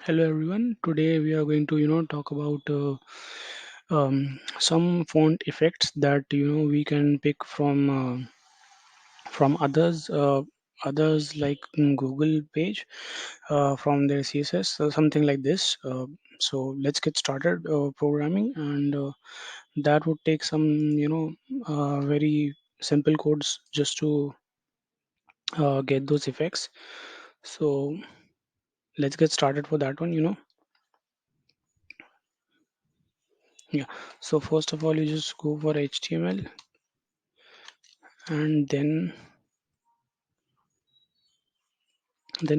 Hello everyone. Today we are going to talk about some font effects that we can pick from others like Google page from their CSS or something like this. So let's get started programming, and that would take some very simple codes just to get those effects. So let's get started for that one. Yeah. So first of all, you just go for HTML and then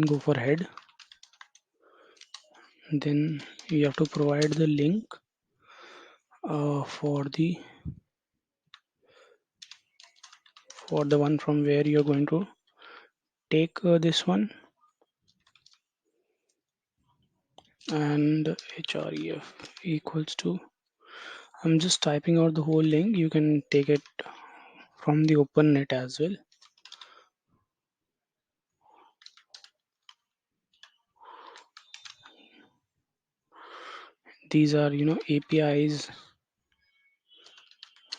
go for head. Then you have to provide the link for the one from where you're going to take this one, and href equals to, I'm just typing out the whole link. You can take it from the open net as well. These are APIs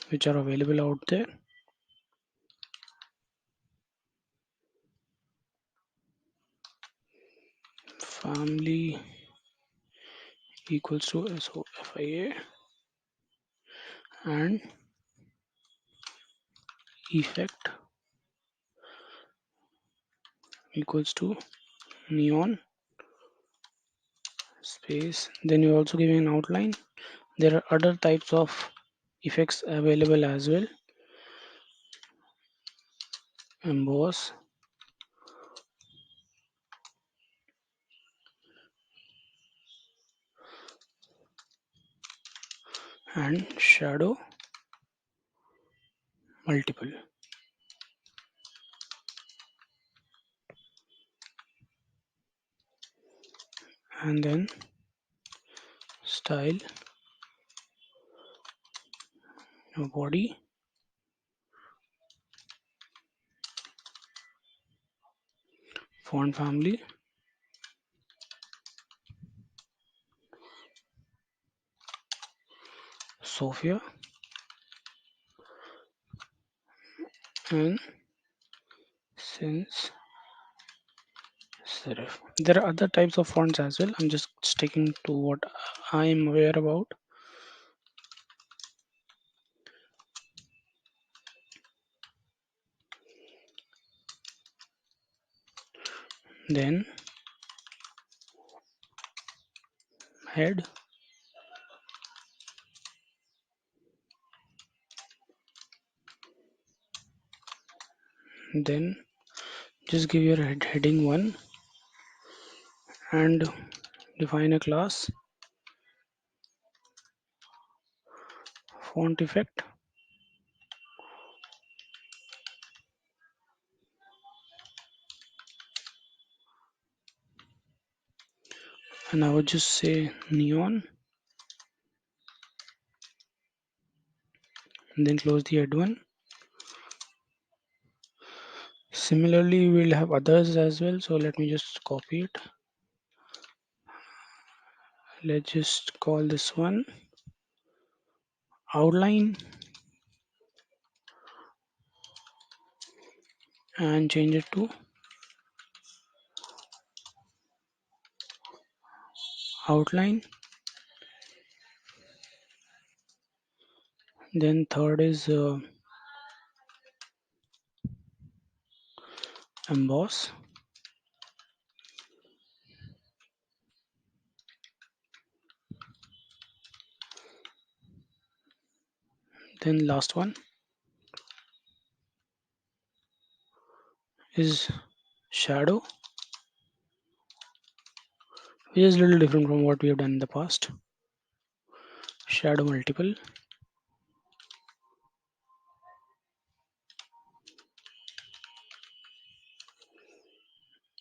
which are available out there. Family equals to SOFIA, and effect equals to neon space. Then you're also giving an outline. There are other types of effects available as well. Emboss and shadow multiple, and then style body, font family, Sophia, and sans serif. There are other types of fonts as well. I'm just sticking to what I am aware about. Then head, then just give your heading one and define a class font effect, and I would just say neon, and then close the head one. Similarly, we'll have others as well. So let me just copy it. Let's just call this one outline and change it to outline. Then third is emboss. Then last one is shadow, which is a little different from what we have done in the past. Shadow multiple,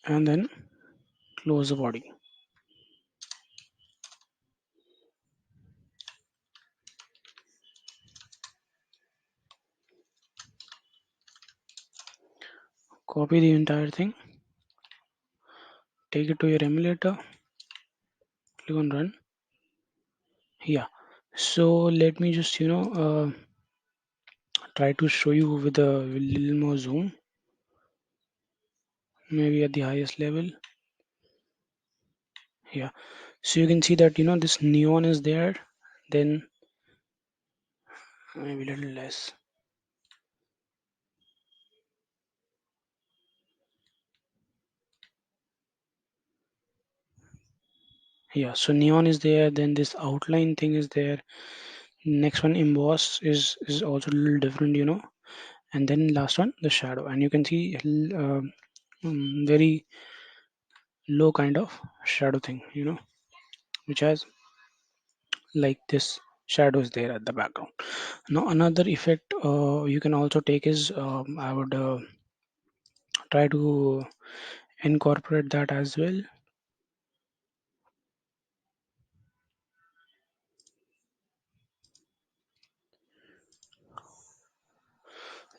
and then close the body. Copy the entire thing, take it to your emulator, click on run. Yeah, so let me just try to show you with a little more zoom, maybe at the highest level. Yeah, so you can see that this neon is there, then maybe a little less. Yeah, so neon is there, then this outline thing is there. Next one, emboss is also a little different, and then last one, the shadow, and you can see very low kind of shadow thing, which has like this shadow is there at the background. Now another effect you can also take is I would try to incorporate that as well.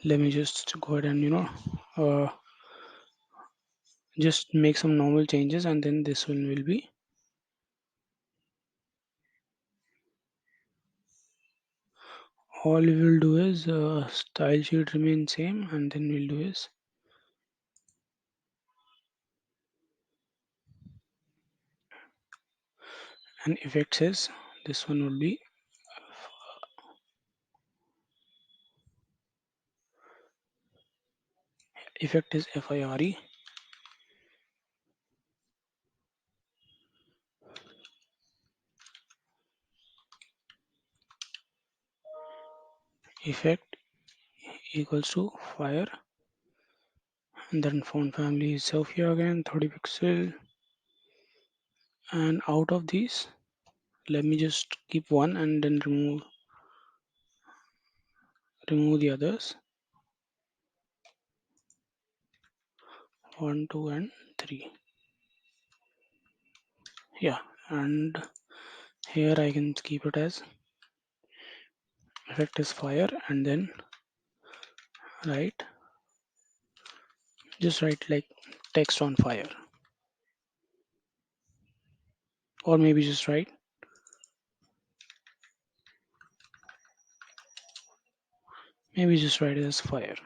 Let me just go ahead and uh, just make some normal changes, and then this one will be all we will do is style sheet remain same, and then we'll do is and effects is this one will be effect is FIRE. Effect equals to fire, and then font family is Sophia again 30 pixel, and out of these let me just keep one and then remove the others, 1 2 and 3. Yeah, and here I can keep it as effect is fire, and then write just write like text on fire, or maybe just write it as fire.